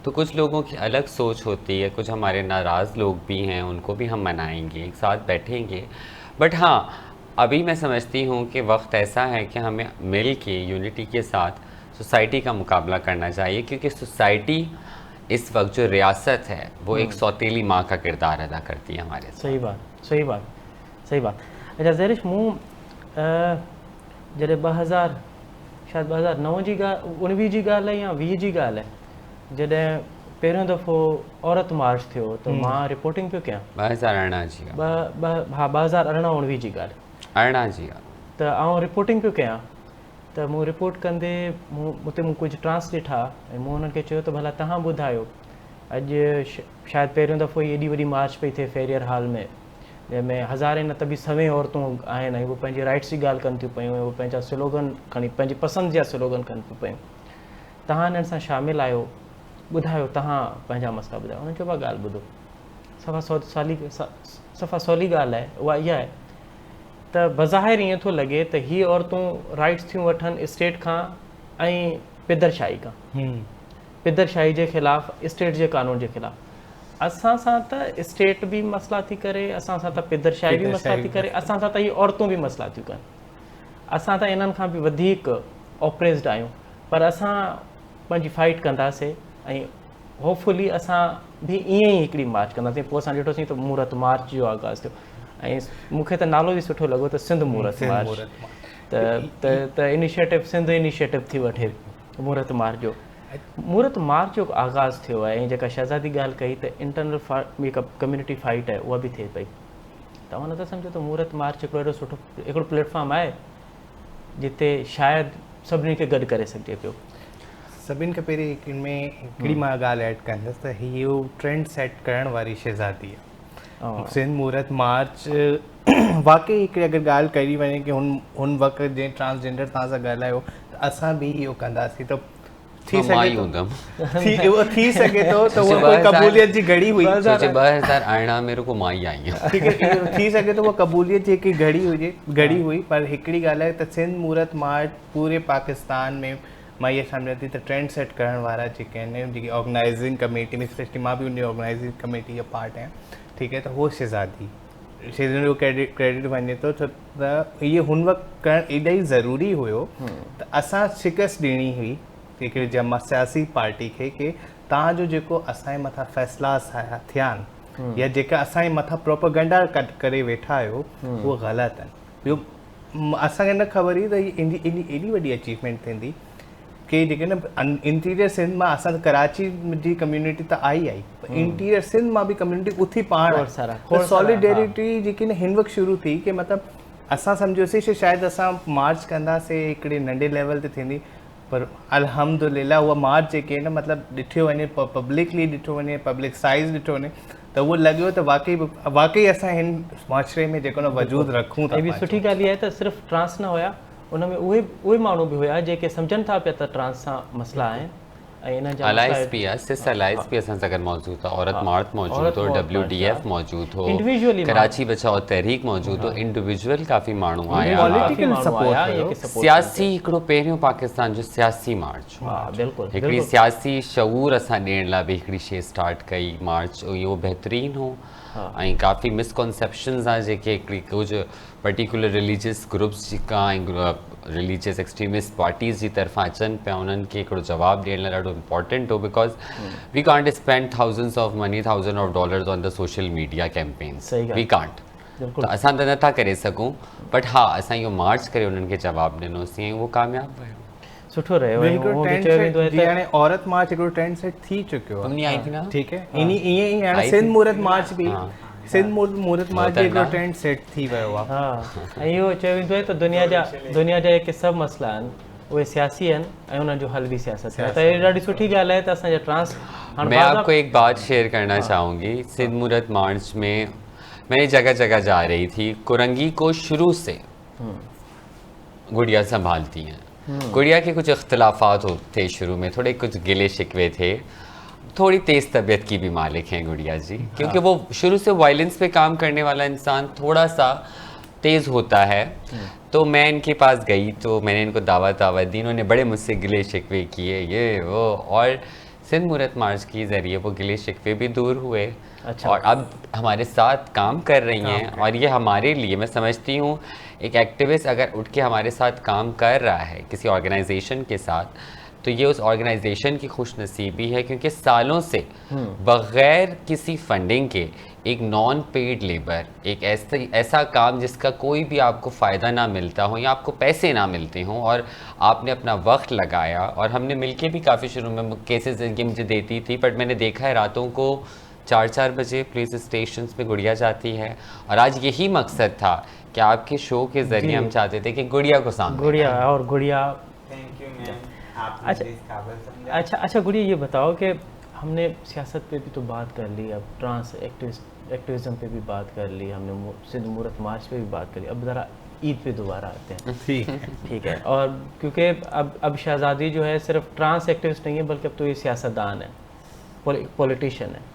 [SPEAKER 2] तो कुछ लोगों की अलग सोच होती है, कुछ हमारे नाराज़ लोग भी हैं, उनको भी हम मनाएंगे, एक साथ बैठेंगे। बट हाँ, अभी मैं समझती हूँ कि वक्त ऐसा है कि हमें मिल के यूनिटी के साथ सोसाइटी का मुकाबला करना चाहिए, क्योंकि सोसाइटी इस वक्त जो रियासत है वो एक सौतेली माँ का किरदार अदा करती है हमारे साथ।
[SPEAKER 1] सही बात, सही बात, सही बात। अच्छा ज़ैरिश, मूं जॾहिं 2000 शायदि 2009 जी ॻाल्हि, 19 जी ॻाल्हि आहे या 20 जी ॻाल्हि आहे, जॾहिं पहिरियों दफ़ो औरत मार्च थियो त मां रिपोर्टिंग पियो कयां।
[SPEAKER 2] 2018 जी
[SPEAKER 1] हा 2019 जी ॻाल्हि।
[SPEAKER 2] 18 जी
[SPEAKER 1] त आउं रिपोर्टिंग पियो कयां त मूं रिपोर्ट कंदे उते मूं कुझु ट्रांस ॾिठा ऐं मूं हुननि खे चयो त भला तव्हां ॿुधायो, अॼु शायदि पहिरियों दफ़ो ई एॾी वॾी मार्च पई थिए फेरियर हाल में, जंहिंमें हज़ारे न त बि सवें औरतूं आहिनि ऐं उहे पंहिंजी राइट्स जी ॻाल्हि कनि थियूं पियूं, उहे पंहिंजा स्लोगन खणी, पंहिंजी पसंदि जा स्लोगन कनि थियूं पियूं। तव्हां हिननि सां शामिलु आहियो, ॿुधायो तव्हां पंहिंजा मसइला ॿुधायो। हुननि चयो ॻाल्हि ॿुधो, सफ़ा सवली ॻाल्हि आहे, उहा इहा आहे त बज़ाहिर ईअं थो लॻे त हीअ औरतूं राइट्स थियूं वठनि स्टेट खां ऐं पिदरशाही खां, पिदरशाही जे ख़िलाफ़ु, स्टेट जे कानून जे ख़िलाफ़ु। असां सां त स्टेट बि मसइला थी करे, असां सां त पिदरशाही बि मसइला थी करे, असां सां त हीअ औरतूं बि मसइला थियूं कनि। असां त इन्हनि खां बि वधीक ऑप्रेस्ड आहियूं, पर असां पंहिंजी फाइट कंदासीं ऐं होपफुली असां भी ईअं ई हिकिड़ी मार्च कंदासीं। पोइ असां ॾिठोसीं त मूरत मार्च जो आगाज़ थियो ऐं मूंखे त नालो बि सुठो लॻो त सिंध मूरत मार्च, त इनिशिएटिव सिंध इनिशिएटिव थी वठे मूरत मार्च जो। मूरत मार्च जो आगाज़ थियो आहे ऐं जेका शहज़ादी ॻाल्हि कई त इंटरनल जेका कम्युनिटी फाइट आहे उहा बि थिए पई। तव्हां नथा सम्झो त मूरत मार्च हिकिड़ो एॾो सुठो हिकिड़ो प्लेटफॉर्म आहे जिते शायदि सभिनी खे गॾु करे सघिजे पियो।
[SPEAKER 3] सभिनि खां पहिरीं हिनमें हिकिड़ी मां ॻाल्हि ऐड कंदुसि त इहो ट्रेंड सेट करण वारी शहज़ादी आहे। सिंध मूरत मार्च वाकई हिकिड़ी अगरि ॻाल्हि करी वञे कि हुन वक़्तु जीअं ट्रांसजेंडर तव्हां सां ॻाल्हायो त असां बि इहो कंदासीं, त थी सघे थो त उहा कोई क़बूलियत जी घड़ी हुई।
[SPEAKER 2] 2018 में रुको मां ई आई आहियां,
[SPEAKER 3] ठीक है, थी सघे थो उहा क़बूलियत जी हिकु घड़ी हुई, पर हिकिड़ी ॻाल्हि आहे त सिंध मूरत मार्च पूरे पाकिस्तान में मां इहे सम्झां थी त ट्रेंड सेट करण वारा जेके आहिनि, जेकी ऑर्गेनाइज़िंग कमेटी में, स्पेशली मां बि उन ऑर्गेनाइज़िंग कमेटी जो पार्ट आहियां, ठीकु है, त उहो शहज़ादी जो क्रेडिट वञे थो त इहे हुन वक़्तु करणु एॾा ई ज़रूरी हुयो त असां शिकस्त ॾियणी हुई हिकिड़ी सियासी पार्टी खे कि तव्हांजो जेको असांजे मथां फ़ैसिला थिया आहिनि या जेका असांजे मथां प्रोपेगेंडा करे वेठा आहियो उहो ग़लति आहिनि। ॿियो असांखे न ख़बर हुई त हीअ एॾी वॾी अचीवमेंट थींदी कि जेके न इंटीरियर सिंध मां असां कराची जी कम्युनिटी त आई इंटीरियर सिंध मां बि कम्युनिटी उथी पाण सॉलिडेरिटी जेकी न हिन वक़्तु शुरू थी कि मतिलबु असां सम्झोसीं कि शायदि असां मार्च कंदासीं हिकिड़े नंढे लेवल ते थींदी, पर अल्हम्दुलिल्लाह उहा मार्च जेके न मतिलबु ॾिठो वञे, पब्लिकली ॾिठो वञे, पब्लिक साइज़ ॾिठो वञे त उहो लॻियो त वाकई असां हिन मुआशरे में जेको न वजूद रखूं था।
[SPEAKER 1] बि सुठी ॻाल्हि इहा आहे त सिर्फ़ु ट्रांस न हुया, उनमें उहे माण्हू बि हुया जेके सम्झनि था पिया त ट्रांस सां मसइला आहिनि ऐं इन जा
[SPEAKER 2] अलाइस भी आहे, सिस अलाइस भी असां सां गॾु मौजूदु आहे, औरत मार्च मौजूदु हो, WDF मौजूदु हो, कराची बचाओ तहरीक मौजूदु हो, इंडिविजुअल काफ़ी माण्हू आया। सियासी हिकिड़ो पहिरियों पाकिस्तान जो सियासी मार्च, हिकिड़ी सियासी शऊर असां ॾियण लाइ बि हिकिड़ी शइ स्टार्ट कई मार्च, इहो बहितरीनु हो। ऐं काफ़ी मिसकॉन्सेप्शंस आहे जेके हिकिड़ी कुझु पर्टिकुलर रिलीजियस ग्रुप्स जेका ऐं रिलीजियस एक्सट्रीमिस्ट पार्टीज़ जी तरफ़ां अचनि पिया, उन्हनि खे हिकिड़ो जवाबु ॾियण लाइ ॾाढो इम्पॉर्टेंट हो, because we can't spend thousands of money, thousand of dollars on the social media campaigns, we can't, त असां त नथा करे सघूं, बट हा असां इहो मार्च करे उन्हनि खे जवाबु ॾिनोसीं ऐं उहो कामयाबु वियो,
[SPEAKER 1] सुठो रहियो।
[SPEAKER 3] हाणे औरत मार्च हिकिड़ो ट्रेंड सेट थी चुकियो आहे, ठीकु है, ईअं ई हाणे सिंध मूरत मार्च बि सिंध मूरत मार्च हिकिड़ो ट्रेंड सेट थी वियो आहे।
[SPEAKER 1] हा, ऐं इहो चयो वेंदो आहे त दुनिया जा जेके सभु मसइला आहिनि उहे सियासी आहिनि ऐं उन्हनि जो हल बि सियासत है, त इहा ॾाढी सुठी ॻाल्हि आहे त असांजा ट्रांस।
[SPEAKER 2] मैं आपको एक बात शेयर करना चाहूँगी, सिंध मूरत मार्च में मैं जगह जगह जा रही थी, कुरंगी को शुरू से गुड़िया संभालती हैं। गुड़िया के कुछ इख्तलाफात थे शुरू में, थोड़े कुछ गिले शिकवे थे, थोड़ी तेज़ तबीयत की भी मालिक हैं गुड़िया जी, क्योंकि वो शुरू से वायलेंस पे काम करने वाला इंसान थोड़ा सा तेज़ होता है। तो मैं इनके पास गई तो मैंने इनको दावत दी, इन्होंने बड़े मुझसे गिले शिकवे किए ये वो, और सिंध मूरत मार्च के ज़रिए वो गिले शिकवे भी दूर हुए।
[SPEAKER 1] अच्छा।
[SPEAKER 2] और अब हमारे साथ काम कर रही हैं, और ये हमारे लिए, मैं समझती हूँ एक एक्टिविस्ट अगर उठ के हमारे साथ काम कर रहा है किसी ऑर्गेनाइजेशन के साथ, तो ये उस ऑर्गेनाइजेशन की खुशनसीबी है, क्योंकि सालों से बग़ैर किसी फंडिंग के एक नॉन पेड लेबर, एक ऐसा काम जिसका कोई भी आपको फ़ायदा ना मिलता हो या आपको पैसे ना मिलते हों, और आपने अपना वक्त लगाया, और हमने मिलके भी काफ़ी शुरू में केसेस इनकी मुझे देती थी, बट मैंने देखा है रातों को 4-4 बजे पुलिस स्टेशन पे गुड़िया जाती है। और आज यही मकसद था कि आपके शो के ज़रिए हम चाहते थे कि गुड़िया को सामने
[SPEAKER 1] गुड़िया और गुड़िया।
[SPEAKER 4] थैंक यू मैम, आपने
[SPEAKER 1] अच्छा।
[SPEAKER 4] मुझे इस काबिल समझा।
[SPEAKER 1] अच्छा गुड़िया, ये बताओ कि हमने सियासत पे भी तो बात कर ली, अब ट्रांस एक्टिविज़म पे भी बात कर ली, हमने सिंध मूरत मार्च पे भी बात कर ली, अब ज़रा ईद पे दोबारा आते हैं। ठीक है। और क्योंकि अब शहज़ादी जो है सिर्फ ट्रांस एक्टिविस्ट नहीं है, बल्कि अब तो ये सियासतदान है, पॉलिटिशियन है।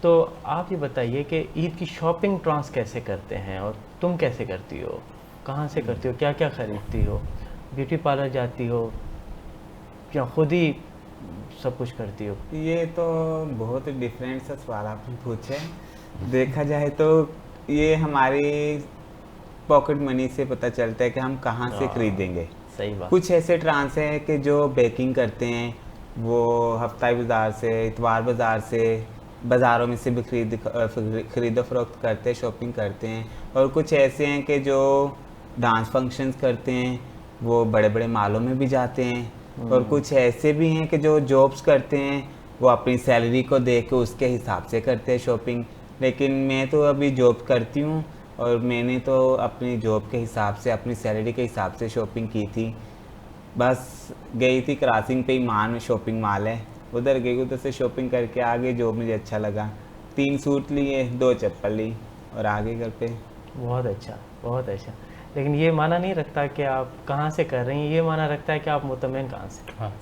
[SPEAKER 1] तो आप ये बताइए कि ईद की शॉपिंग ट्रांस कैसे करते हैं, और तुम कैसे करती हो, कहाँ से करती हो, क्या क्या ख़रीदती हो, ब्यूटी पार्लर जाती हो या खुद ही सब कुछ करती हो?
[SPEAKER 4] ये तो बहुत डिफरेंट सा सवाल आपने पूछे। देखा जाए तो ये हमारी पॉकेट मनी से पता चलता है कि हम कहाँ से खरीदेंगे।
[SPEAKER 1] सही बात।
[SPEAKER 4] कुछ ऐसे ट्रांस हैं कि जो बेकिंग करते हैं, वो हफ्ताई बाज़ार से, इतवार बाज़ार से, बाज़ारों में से भी खरीदो फरोख्त करते हैं, शॉपिंग करते हैं। और कुछ ऐसे हैं कि जो डांस फंक्शंस करते हैं, वो बड़े बड़े मॉलों में भी जाते हैं। और कुछ ऐसे भी हैं कि जो जॉब्स करते हैं, वो अपनी सैलरी को देख के उसके हिसाब से करते हैं शॉपिंग। लेकिन मैं तो अभी जॉब करती हूँ, और मैंने तो अपनी जॉब के हिसाब से, अपनी सैलरी के हिसाब से शॉपिंग की थी। बस गई थी क्रॉसिंग पे ईमान में शॉपिंग मॉल है, उधर गई, उधर से शॉपिंग करके आ गई। जो मुझे अच्छा लगा, 3 सूट लिए, 2 चप्पल ली और आ गए घर पे।
[SPEAKER 1] बहुत अच्छा, बहुत अच्छा। लेकिन ये माना नहीं रखता कि आप कहाँ से कर रही हैं, ये माना रखता है कि आप मुतमईन कहाँ से।
[SPEAKER 3] हाँ।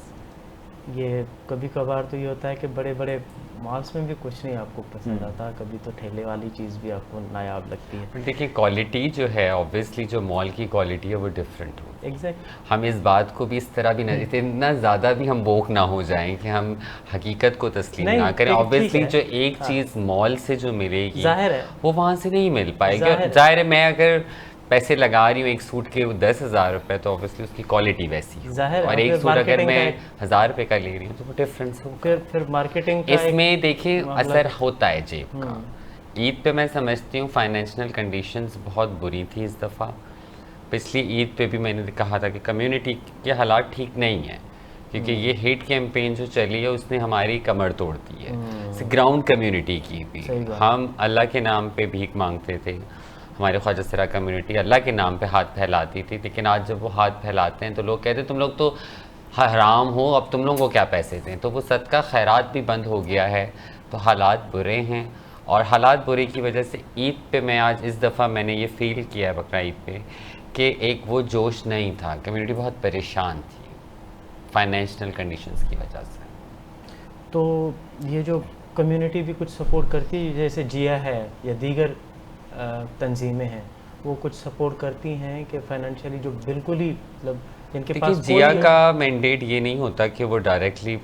[SPEAKER 1] ये कभी कभार तो ये होता है कि बड़े बड़े मॉल्स में भी कुछ नहीं आपको पसंद आता, कभी तो ठेले वाली चीज़ भी आपको नायाब लगती है।
[SPEAKER 2] देखिए क्वालिटी जो है, ऑब्वियसली जो मॉल की क्वालिटी है वो डिफरेंट हो।
[SPEAKER 1] एग्जैक्ट।
[SPEAKER 2] हम इस बात को भी इस तरह भी इतना ज़्यादा भी हम वोक ना हो जाएं कि हम हकीकत को तस्लीम
[SPEAKER 1] नहीं,
[SPEAKER 2] ना करें।
[SPEAKER 1] ठीक
[SPEAKER 2] ऑब्वियसली
[SPEAKER 1] है।
[SPEAKER 2] जो एक चीज़ मॉल से जो मिलेगी
[SPEAKER 1] जाहिर है
[SPEAKER 2] वो वहाँ से नहीं मिल पाएगी।
[SPEAKER 1] जाहिर
[SPEAKER 2] जाहिर है, मैं अगर पैसे लगा रही हूँ एक सूट के 10,000 रुपये, तो ऑब्वियसली उसकी क्वालिटी वैसी है।
[SPEAKER 1] जाहिर है।
[SPEAKER 2] और एक
[SPEAKER 1] फिर
[SPEAKER 2] सूट अगर
[SPEAKER 1] marketing
[SPEAKER 2] मैं
[SPEAKER 1] का
[SPEAKER 2] 1000 रुपये का ले रही हूँ तो वो डिफरेंस होगा।
[SPEAKER 1] फिर मार्केटिंग का
[SPEAKER 2] इसमें देखिए
[SPEAKER 1] मामला
[SPEAKER 2] असर होता है जेब का। ईद पे मैं समझती हूँ फाइनेंशियल कंडीशंस बहुत बुरी थी इस दफ़ा। पिछली ईद पे भी मैंने कहा था कि कम्युनिटी के हालात ठीक नहीं है, क्योंकि ये हेट कैंपेन जो चली है उसने हमारी कमर तोड़ दी है। ग्राउंड कम्युनिटी की भी।
[SPEAKER 1] सही बात।
[SPEAKER 2] हम अल्लाह के नाम पे भीख मांगते थे, हमारे ख्वाजा सरा कम्युनिटी अल्लाह के नाम पे हाथ फैलाती थी, लेकिन आज जब वो हाथ फैलाते हैं तो लोग कहते हैं तुम लोग तो हराम हो, अब तुम लोगों को क्या पैसे दें। तो वो सदका खैरात भी बंद हो गया है। तो हालात बुरे हैं, और हालात बुरे की वजह से ईद पे मैं आज इस दफ़ा मैंने ये फ़ील किया है बकरा ईद पे कि एक वो जोश नहीं था। कम्युनिटी बहुत परेशान थी फाइनेंशियल कंडीशंस की वजह से।
[SPEAKER 1] तो ये जो कम्युनिटी भी कुछ सपोर्ट करती है, जैसे जिया है या दीगर तंजीमें हैं, वो कुछ सपोर्ट करती हैं कि फाइनेंशियली जो बिल्कुल ही मतलब जिनके पास
[SPEAKER 2] जिया का मैंडेट ये नहीं होता कि वो डायरेक्टली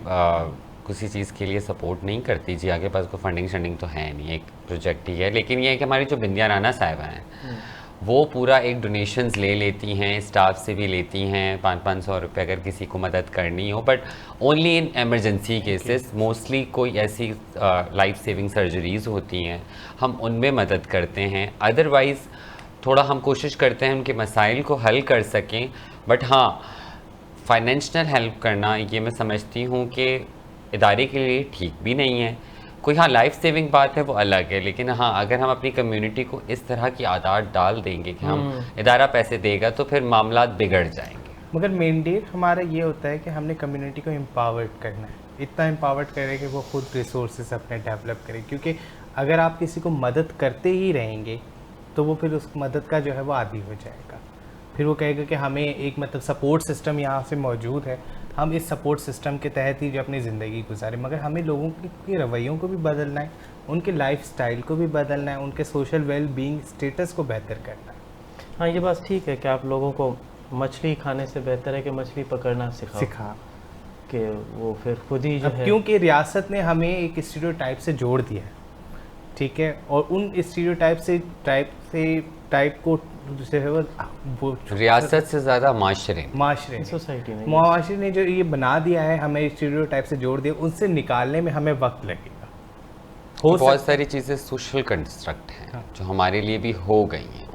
[SPEAKER 2] किसी चीज़ के लिए सपोर्ट नहीं करती। जिया के पास कोई फंडिंग तो है नहीं, एक प्रोजेक्ट ही है। लेकिन ये है कि हमारी जो बिंदिया राना साहिबा हैं वो पूरा एक डोनेशंस ले लेती हैं, स्टाफ से भी लेती हैं 500-500 रुपये अगर किसी को मदद करनी हो, but only in emergency cases. Mostly कोई ऐसी लाइफ सेविंग सर्जरीज़ होती हैं, हम उनमें मदद करते हैं। अदरवाइज़ थोड़ा हम कोशिश करते हैं उनके मसाइल को हल कर सकें। बट हाँ, फाइनेंशियल हेल्प करना ये मैं समझती हूँ कि इदारे के लिए ठीक भी नहीं है। कोई हाँ लाइफ सेविंग बात है वो अलग है, लेकिन हाँ अगर हम अपनी कम्युनिटी को इस तरह की आदत डाल देंगे कि हम इदारा पैसे देगा तो फिर मामला बिगड़ जाएंगे।
[SPEAKER 3] मगर मैंडेट हमारा ये होता है कि हमने कम्युनिटी को एम्पावर्ड करना है, इतना एम्पावर्ड करें कि वो खुद रिसोर्सेज अपने डेवलप करें। क्योंकि अगर आप किसी को मदद करते ही रहेंगे तो वो फिर उस मदद का जो है वो आदी हो जाएगा, फिर वो कहेगा कि हमें एक मतलब सपोर्ट सिस्टम यहाँ से मौजूद है, हम इस सपोर्ट सिस्टम के तहत ही जो अपनी ज़िंदगी गुजारें। मगर हमें लोगों के रवैयों को भी बदलना है, उनके लाइफस्टाइल को भी बदलना है, उनके सोशल वेल बीइंग स्टेटस को बेहतर करना है।
[SPEAKER 1] हाँ, ये बात ठीक है कि आप लोगों को मछली खाने से बेहतर है कि मछली पकड़ना सिखा कि वो फिर खुद ही जो
[SPEAKER 3] अब
[SPEAKER 1] है।
[SPEAKER 3] क्योंकि रियासत ने हमें एक स्टीरियोटाइप से जोड़ दिया है, ठीक है, और उन स्टीरियोटाइप को जो है वो
[SPEAKER 2] रियासत से ज़्यादा माशरे
[SPEAKER 1] सोसाइटी में
[SPEAKER 3] मुआशरे ने जो ये बना दिया है, हमें स्टीरियोटाइप से जोड़ दिया, उनसे निकालने में हमें वक्त लगेगा।
[SPEAKER 2] बहुत सारी चीज़ें सोशल कंस्ट्रक्ट हैं
[SPEAKER 3] हाँ।
[SPEAKER 2] जो हमारे लिए भी हो गई हैं,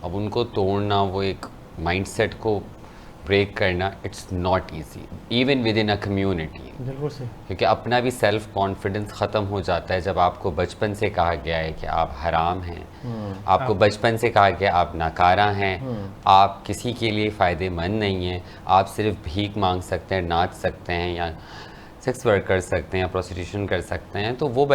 [SPEAKER 2] अब उनको तोड़ना, वो एक माइंडसेट को ब्रेक करना, it's not easy even with in a community.
[SPEAKER 1] बिल्कुल सही।
[SPEAKER 2] क्योंकि अपना भी सेल्फ कॉन्फिडेंस ख़त्म हो जाता है जब आपको बचपन से कहा गया है कि आप हराम हैं, आपको बचपन से कहा गया आप नाकारा हैं, आप किसी के लिए फ़ायदेमंद नहीं हैं, आप सिर्फ भीख मांग सकते हैं, नाच सकते हैं, या सेक्स वर्क कर सकते हैं, या प्रोस्टिट्यूशन कर सकते हैं। तो वो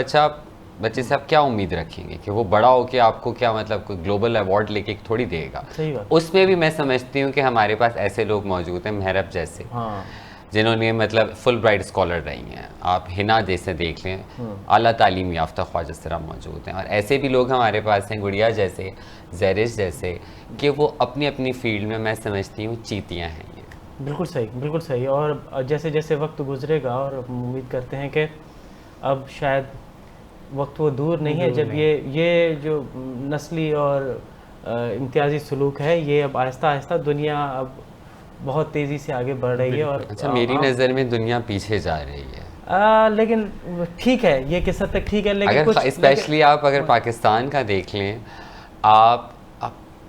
[SPEAKER 2] बच्चे से आप क्या उम्मीद रखेंगे कि वो बड़ा होकर आपको क्या मतलब कोई ग्लोबल अवार्ड लेके थोड़ी देगा।
[SPEAKER 1] सही बात।
[SPEAKER 2] उसमें भी मैं समझती हूँ कि हमारे पास ऐसे लोग मौजूद हैं, मेहरब जैसे,
[SPEAKER 1] हाँ,
[SPEAKER 2] जिन्होंने मतलब फुल ब्राइट स्कॉलर रही हैं। आप हिना जैसे देख लें, आला तालीम याफ्ता ख्वाजा सरा मौजूद हैं, और ऐसे भी लोग हमारे पास हैं, गुड़िया जैसे, जैरिश जैसे, कि वो अपनी अपनी फील्ड में मैं समझती हूँ चीतियाँ हैं ये।
[SPEAKER 1] बिल्कुल सही, बिल्कुल सही। और जैसे जैसे वक्त गुजरेगा, और उम्मीद करते हैं कि अब शायद वक्त वो दूर नहीं है जब ये जो नस्ली और इम्तियाजी सलूक है, ये अब आहिस्ता आहिस्ता दुनिया अब बहुत तेज़ी से आगे बढ़ रही है। और
[SPEAKER 2] अच्छा, मेरी नज़र में दुनिया पीछे जा रही है,
[SPEAKER 1] लेकिन ठीक है, ये किस हद तक ठीक है, लेकिन
[SPEAKER 2] अगर
[SPEAKER 1] कुछ
[SPEAKER 2] स्पेशली आप अगर पाकिस्तान का देख लें, आप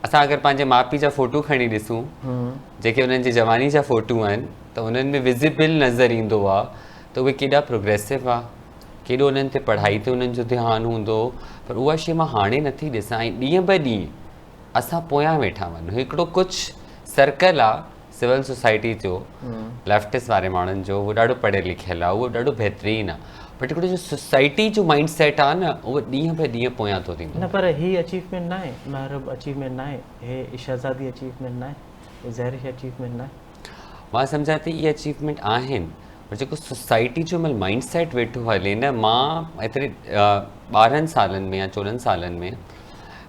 [SPEAKER 2] असां अगर पंहिंजे माउ पीउ जा फ़ोटो खणी ॾिसूं जेके उन्हनि जी जवानी जा फ़ोटो आहिनि, त उन्हनि में विज़िबल नज़र ईंदो आहे त उहे केॾा प्रोग्रेसिव आहे, केॾो उन्हनि ते पढ़ाई ते उन्हनि जो ध्यानु हूंदो। पर उहा शइ मां हाणे नथी ॾिसां, ऐं ॾींहं ब ॾींहुं असां पोयां वेठा वञूं। हिकिड़ो कुझु सर्कल आहे सिविल सोसाइटी जो, लेफ्टिस्ट वारे माण्हुनि जो, उहो ॾाढो पढ़ियल लिखियल आहे, उहो ॾाढो बहितरीनु आहे, बट हिकिड़ो जो सोसाइटी जो माइंड सेट आहे न, उहो ॾींहं ब ॾींहुं पोयां थो थींदो।
[SPEAKER 1] न, पर ही अचीवमेंट ना आहे, महरब अचीवमेंट ना आहे, हे शहज़ादी अचीवमेंट ना आहे, हे ज़हरिश अचीवमेंट ना आहे।
[SPEAKER 2] मां सम्झां थी इहे अचीवमेंट आहिनि, पर जेको सोसाइटी जो महिल माइंड सेट वेठो हले न, मां एतिरे 12 सालनि में या 14 सालनि में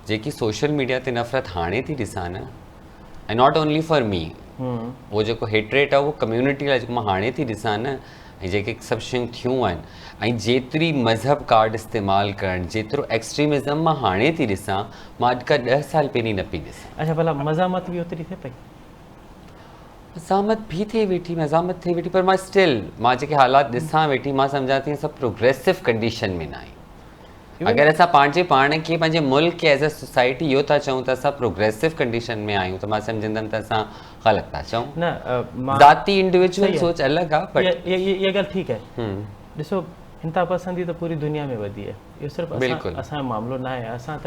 [SPEAKER 2] जेकी सोशल मीडिया ते नफ़रत हाणे थी ॾिसां न, ऐं नॉट ओनली फॉर मी, उहो जेको हेटरेट आहे उहो कम्यूनिटी लाइ जेको मां हाणे थी ॾिसां न, ऐं जेके सभु शयूं थियूं आहिनि, ऐं जेतिरी मज़हब कार्ड इस्तेमालु करणु, जेतिरो एक्सट्रीमिज़म मां हाणे थी ॾिसां, मां अॼु खां 10 साल पहिरीं न पई ॾिसां।
[SPEAKER 1] अच्छा, भला मज़ामत बि ओतिरी थिए पई?
[SPEAKER 2] मज़ामत भी थिए वेठी, मज़ामत थिए वेठी, पर मां स्टिल मां जेके हालात ॾिसां वेठी, मां सम्झां थी सभु प्रोग्रेसिव कंडीशन में न आहियूं। अगर असां पंहिंजे पाण खे, पंहिंजे मुल्क खे एज़ अ सोसाइटी इहो था चऊं त असां प्रोग्रेसिव कंडीशन में आहियूं, त मां सम्झंदमि त असां ग़लति था चऊं।
[SPEAKER 1] न,
[SPEAKER 2] ज़ाती इंडिविजुअल सोच अलॻि आहे, बट
[SPEAKER 1] ये ॻाल्हि ठीकु आहे। ॾिसो, इंता पसंदी त पूरी दुनिया में वधी आहे, इहो सिर्फ़ु असांजो मामिलो न आहे। असां त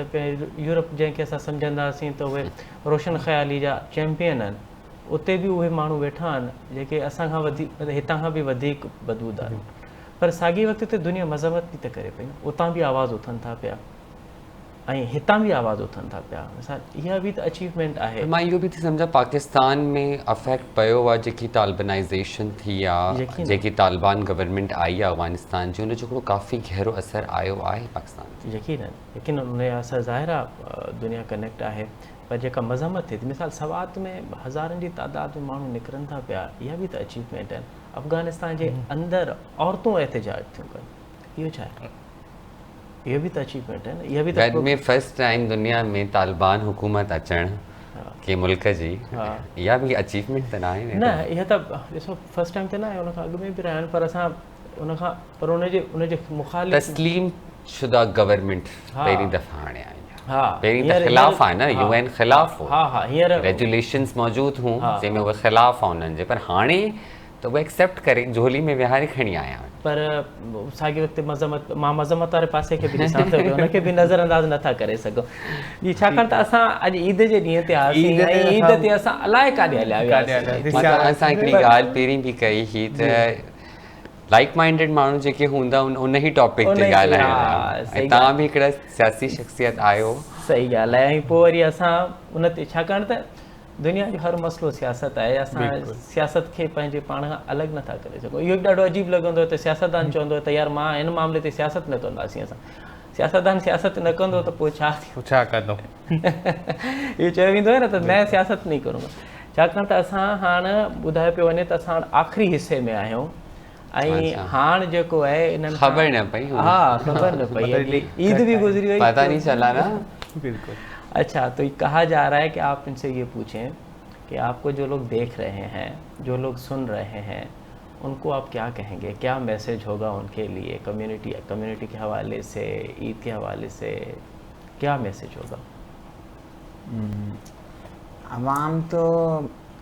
[SPEAKER 1] यूरोप जंहिंखे असां सम्झंदासीं त उहे रोशन ख़याली जा चैम्पियन आहिनि, उते बि उहे माण्हू वेठा आहिनि जेके असां खां वधीक, हितां खां बि वधीक बदबूदार आहिनि। पर साॻी वक़्त ते दुनिया मज़ामत थी त करे पई, उतां बि आवाज़ उथनि था पिया, ऐं हितां बि आवाज़ उथनि था पिया। मिसाल इहा बि त अचीवमेंट आहे।
[SPEAKER 2] मां इहो बि थी सम्झां, पाकिस्तान में अफेक्ट पियो आहे जेकी तालिबानाइज़ेशन थी आहे, जेकी तालिबान गवर्नमेंट आई आहे अफ़गानिस्तान जी, उनजो हिकिड़ो काफ़ी गहरो असरु आयो आहे पाकिस्तान।
[SPEAKER 1] यकीन उनजो असरु ज़ाहिर आहे, दुनिया कनेक्ट आहे। पर जेका मज़ामत थिए थी, मिसाल सवात में हज़ारनि जी तादाद में माण्हू निकिरनि था पिया, इहा बि त अचीवमेंट आहिनि। अफ़गानिस्तान जे अंदरि औरतूं एहतिजाज थियूं कनि, इहो छा आहे? इहो बि त अचीवमेंट आहे न। इहा बि त
[SPEAKER 2] में फर्स्ट टाइम दुनिया में तालिबान हुकूमत अचणु के मुल्क जी, इहा बि अचीवमेंट त न आहे
[SPEAKER 1] न। इहा त ॾिसो फर्स्ट टाइम त न आहे, उनखां अॻु में बि रहिया आहिनि, पर असां उनखां पर उनजे मुखालिफ़
[SPEAKER 2] तस्लीम शुदा गवर्नमेंट पहिरीं दफ़ा हाणे आई।
[SPEAKER 1] हाँ,
[SPEAKER 2] पहिरीं त ख़िलाफ़ आहे न, यूएन ख़िलाफ़ हो,
[SPEAKER 1] हाँ, हींअर
[SPEAKER 2] रेजुलेशंस मौजूद हूं जंहिंमें उहे ख़िलाफ़ आहे उन्हनि जे, पर हाणे त उहे एक्सेप्ट करे झोली में विहारे खणी आया आहिनि।
[SPEAKER 1] पर साॻे वक़्तु मां मज़ामत वारे पासे खे बि ॾिसां थो पियो, उनखे बि नज़रअंदाज़ नथा करे सघूं। छाकाणि त असां अॼु ईद जे ॾींहं ते आयासीं, ऐं ईद ते असां अलाए काॾे हलिया वियासीं।
[SPEAKER 2] असां हिकिड़ी ॻाल्हि पहिरीं बि कई हुई त लाइक माइंडेड माण्हू जेके हूंदा उन ई टॉपिक ते ॻाल्हाइणु, ऐं तव्हां बि हिकिड़ा सियासी शख़्सियत आहियो।
[SPEAKER 1] सही ॻाल्हि आहे। ऐं पोइ वरी असां उन ते, छाकाणि त दुनिया जो हर मसलो सियासत आहे, असां सियासत खे पंहिंजे पाण खां अलॻि नथा करे सघूं। इहो ॾाढो अजीब लॻंदो त सियासतदान चवंदो त यार मां हिन मामले ते सियासत न कंदासीं असां। सियासतदान सियासत न कंदो त पोइ छा थियो?
[SPEAKER 3] छा कंदो?
[SPEAKER 1] इहो चयो वेंदो आहे न त मैं सियासत नहीं करूंगा। छाकाणि त असां हाणे ॿुधायो पियो वञे त असां आख़िरी हिसे में आहियूं ऐं हाणे जेको आहे इन्हनि
[SPEAKER 2] ख़बर न पई।
[SPEAKER 1] हा ख़बर न पई, ईद भी गुजरी हुई,
[SPEAKER 2] पता नहीं चला ना।
[SPEAKER 3] बिल्कुल।
[SPEAKER 1] अच्छा, तो कहा जा रहा है कि आप इनसे ये पूछें कि आपको जो लोग देख रहे हैं, जो लोग सुन रहे हैं, उनको आप क्या कहेंगे, क्या मैसेज होगा उनके लिए कम्युनिटी के हवाले से, ईद के हवाले से क्या मैसेज होगा?
[SPEAKER 4] अवाम तो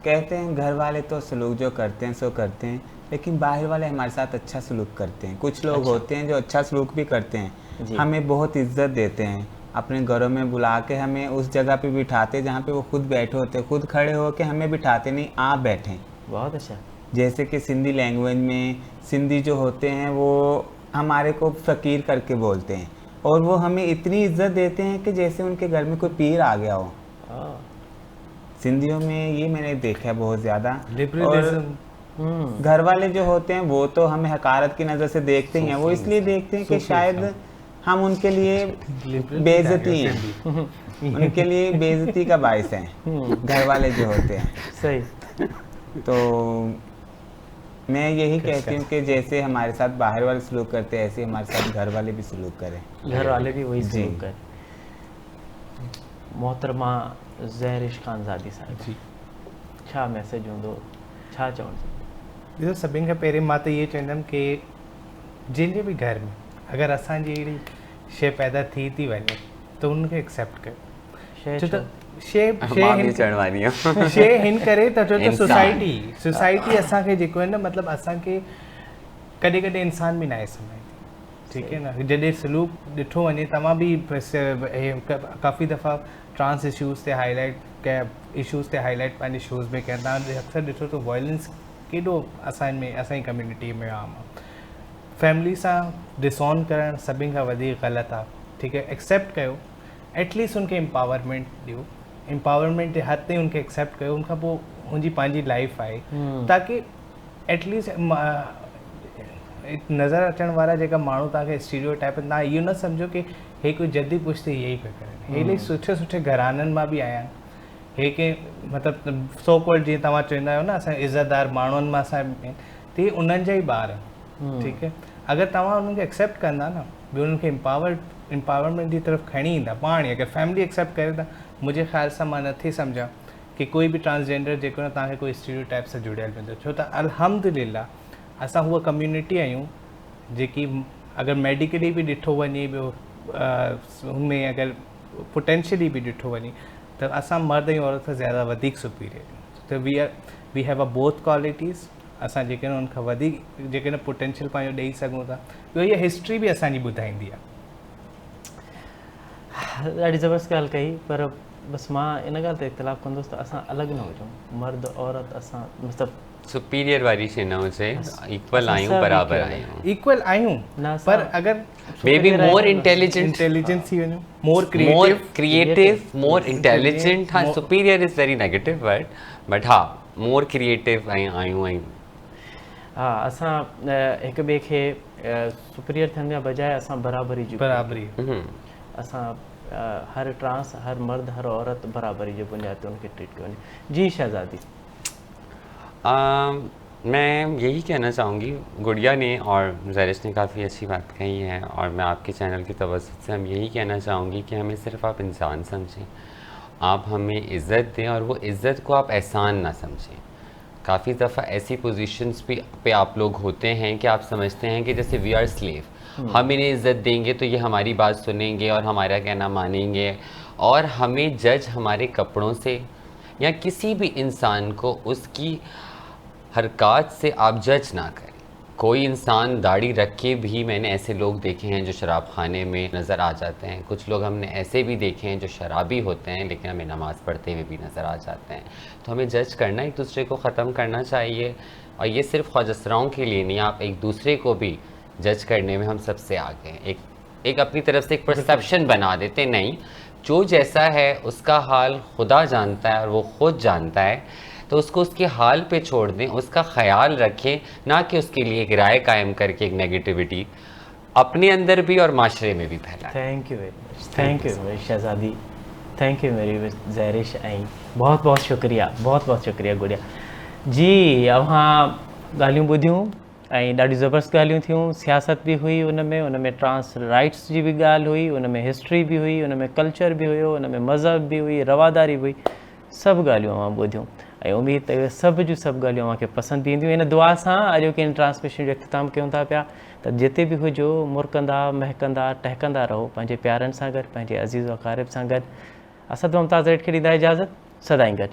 [SPEAKER 4] कहते हैं घर वाले तो सलूक जो करते हैं सो करते हैं, लेकिन बाहर वाले हमारे साथ अच्छा सलूक करते हैं। कुछ लोग होते हैं जो अच्छा सलूक भी करते हैं, हमें बहुत इज्जत देते हैं, अपने घरों में बुला के हमें उस जगह पे बिठाते जहाँ पे वो खुद बैठे होते, खुद खड़े होके हमें बिठाते नहीं, आप बैठें।
[SPEAKER 1] बहुत अच्छा।
[SPEAKER 4] जैसे कि सिंधी लैंग्वेज में सिंधी जो होते हैं वो हमारे को फ़कीर करके बोलते हैं, और वो हमें इतनी इज्जत देते हैं कि जैसे उनके घर में कोई पीर आ गया हो। सिंधियों में ये मैंने देखा है बहुत ज़्यादा। और घर वाले जो होते हैं वो तो हमें हकारत की नज़र से देखते ही हैं, वो इसलिए देखते हैं कि शायद हम उनके लिए बेइज्जती हैं, उनके लिए बेइज्जती का बायस हैं घर वाले जो होते हैं।
[SPEAKER 1] सही।
[SPEAKER 4] तो मैं यही कहती हूँ कि जैसे हमारे साथ बाहर वाले सलूक करते हैं, ऐसे हमारे साथ घर वाले भी सलूक करें।
[SPEAKER 1] घर वाले भी वही सलूक करें। मोहतरमा ज़हरिश खानज़ादी साहिब जी, छा मैसेज हूंदो, छा चवणु?
[SPEAKER 3] ॾिसो, सभिनि खां पहिरीं मां त इहे चवंदमि कि जंहिंजे बि घर में अगरि असांजी अहिड़ी शइ पैदा थी वञे त उनखे एक्सेप्ट कयो। छो त शइ हिन करे त छो त सोसाइटी असांखे जेको आहे न, मतिलबु असांखे कॾहिं कॾहिं इंसान बि न आहे सम्झंदी, ठीकु आहे न। जॾहिं सलूक ॾिठो वञे, तव्हां बि काफ़ी दफ़ा ट्रांस इशूज़ ते हाईलाइट कया, इशूज़ ते हाईलाइट पंहिंजे शोज़ में कया, तव्हां अक्सर ॾिठो त वायलेंस केॾो असांजी कम्युनिटी में आम आहे। फैमिली सां डिसऑन करणु सभिनि खां वधीक ग़लति आहे, ठीकु है। एक्सेप्ट कयो, एटलीस्ट उनखे एम्पावरमेंट ॾियो, एम्पावरमेंट जे हद ताईं उनखे एक्सेप्ट कयो, उनखां पोइ उनजी पंहिंजी लाइफ आहे, ताकी एटलीस्ट नज़र अचण वारा जेका माण्हू तव्हांखे स्टीरियोटाइप, तव्हां इहो न सम्झो कि हे कोई जल्दी पुछते इहे ई पिया करनि। हे इलाही सुठे घराननि मां बि आया आहिनि, हे के मतिलबु सो कॉल्ड जीअं तव्हां चवंदा आहियो न, असां इज़तदार माण्हुनि मां असां, ते उन्हनि जा ई ॿार, ठीकु है। अगरि तव्हां उन्हनि खे एक्सेप्ट कंदा न, ॿियो उन्हनि खे एम्पावरमेंट जी तरफ़ खणी ईंदा पाण ई, अगरि फैमिली एक्सेप्ट करे त मुंहिंजे ख़्याल सां मां नथी सम्झां कि कोई बि ट्रांसजेंडर जेको न तव्हांखे कोई स्टीरियोटाइप सां जुड़ियल वेंदो। छो त अल्हम्दुलिल्लाह असां उहा कम्युनिटी आहियूं जेकी अगरि मेडिकली बि ॾिठो वञे, ॿियो हुनमें अगरि पोटेंशियली बि ॾिठो वञे त असां मर्द ऐं औरत खां ज़्यादा वधीक सुपीरियर आहियूं। त we have a both qualities, असां जेके न उनखां वधीक जेके न पोटेंशियल पंहिंजो ॾेई सघूं था। ॿियो इहा हिस्ट्री बि असांजी ॿुधाईंदी आहे।
[SPEAKER 1] ॾाढी ज़बरदस्त ॻाल्हि कई, पर बसि मां इन ॻाल्हि ते इख़्तिलाफ़ु कंदुसि त असां अलॻि न हुजूं, मर्द औरत असां मतिलबु
[SPEAKER 2] सुपीरियर वारी शइ न हुजे, इक्वल आहियूं, बराबर आहियूं,
[SPEAKER 3] इक्वल आहियूं, पर अगर मे बी
[SPEAKER 2] मोर इंटेलिजेंट
[SPEAKER 3] थी वञो, मोर क्रिएटिव, मोर
[SPEAKER 2] इंटेलिजेंट। हाँ, superior is very negative word, but हाँ मोर क्रिएटिव आहियूं।
[SPEAKER 1] हा, असां हिक ॿिए खे सुपीरियर थियण खां बजाए असां बराबरी असां हर ट्रांस, हर मर्द, हर औरत बराबरी जे बुनियाद ते उनखे ट्रीट कयो वञे। जी शहज़ादी।
[SPEAKER 2] मैं यही कहना चाहूँगी, गुड़िया ने और ज़रिश ने काफ़ी अच्छी बात कही है, और मैं आपके चैनल की तवज्जुह से हम यही कहना चाहूँगी कि हमें सिर्फ आप इंसान समझें, आप हमें इज़्ज़त दें, और वो इज़्ज़त को आप एहसान ना समझें। काफ़ी दफ़ा ऐसी पोजीशंस पे आप लोग होते हैं कि आप समझते हैं कि जैसे वी आर स्लेव, हम इन्हें इज़्ज़त देंगे तो ये हमारी बात सुनेंगे और हमारा कहना मानेंगे, और हमें जज हमारे कपड़ों से या किसी भी इंसान को उसकी हरकत से आप जज ना करें। कोई इंसान दाढ़ी रख के भी, मैंने ऐसे लोग देखे हैं जो शराब खाने में नज़र आ जाते हैं, कुछ लोग हमने ऐसे भी देखे हैं जो शराबी होते हैं लेकिन हमें नमाज़ पढ़ते हुए भी नज़र आ जाते हैं। तो हमें जज करना एक दूसरे को ख़त्म करना चाहिए, और ये सिर्फ ख्वाजसराओं के लिए नहीं, आप एक दूसरे को भी जज करने में हम सबसे आगे हैं। एक अपनी तरफ से एक परसेप्शन बना देते, नहीं जो जैसा है उसका हाल खुदा जानता है और वो खुद जानता है, तो उसको उसके हाल पे छोड़ दें, उसका ख्याल रखें, ना कि उसके लिए एक राय कायम करके एक नेगेटिविटी अपने अंदर भी और माशरे में भी फैलाएं।
[SPEAKER 1] Thank you very much, thank you very शहज़ादी, थैंक यू मेरी ज़हरिश ऐं बहुत बहुत शुक्रिया, बहुत बहुत शुक्रिया गुड़िया जी। अवां ॻाल्हियूं ॿुधियूं ऐं ॾाढी ज़बरदस्त ॻाल्हियूं थियूं, सियासत बि हुई उन में ट्रांस राइट्स जी बि ॻाल्हि हुई, उन में हिस्ट्री बि हुई, उन में कल्चर बि हुयो, उन में मज़हब बि हुई, रवादारी बि हुई, सभु ॻाल्हियूं अवां ॿुधियूं ऐं उमेद त सभु जूं सभु ॻाल्हियूं अव्हांखे पसंदि ईंदियूं। इन दुआ सां अॼु के ट्रांसमिशन जो इख़्तिताम कयूं था पिया त जिते बि हुजो मुरकंदा महकंदा टहकंदा रहो पंहिंजे प्यारनि सां गॾु, पंहिंजे अज़ीज़ व क़ारिब सां गॾु। असद मुमताज़ रेड खे ॾींदा इजाज़त, सदाईं गॾु।